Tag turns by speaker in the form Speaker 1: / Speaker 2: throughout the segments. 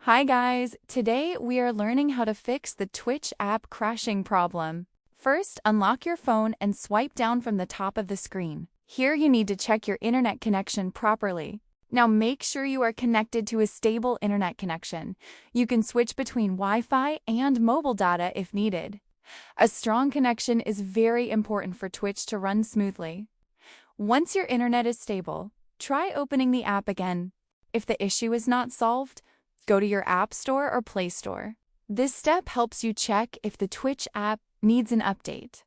Speaker 1: Hi guys, today we are learning how to fix the Twitch app crashing problem. First, unlock your phone and swipe down from the top of the screen. Here you need to check your internet connection properly. Now make sure you are connected to a stable internet connection. You can switch between Wi-Fi and mobile data if needed. A strong connection is very important for Twitch to run smoothly. Once your internet is stable, try opening the app again. If the issue is not solved, go to your App Store or Play Store. This step helps you check if the Twitch app needs an update.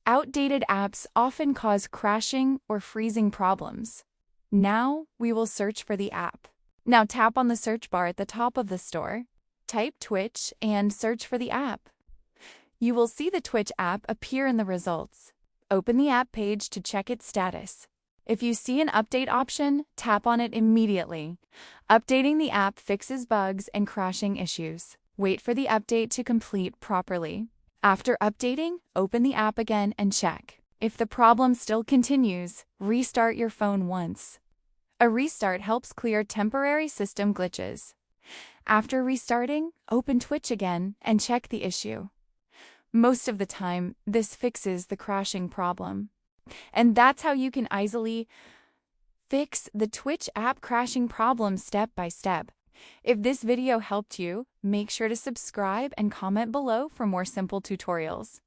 Speaker 1: Outdated apps often cause crashing or freezing problems. Now we will search for the app. Now tap on the search bar at the top of the store. Type Twitch and search for the app. You will see the Twitch app appear in the results. Open the app page to check its status. If you see an update option, tap on it immediately. Updating the app fixes bugs and crashing issues. Wait for the update to complete properly. After updating, open the app again and check. If the problem still continues, restart your phone once. A restart helps clear temporary system glitches. After restarting, open Twitch again and check the issue. Most of the time, this fixes the crashing problem. And that's how you can easily fix the Twitch app crashing problem step by step. If this video helped you, make sure to subscribe and comment below for more simple tutorials.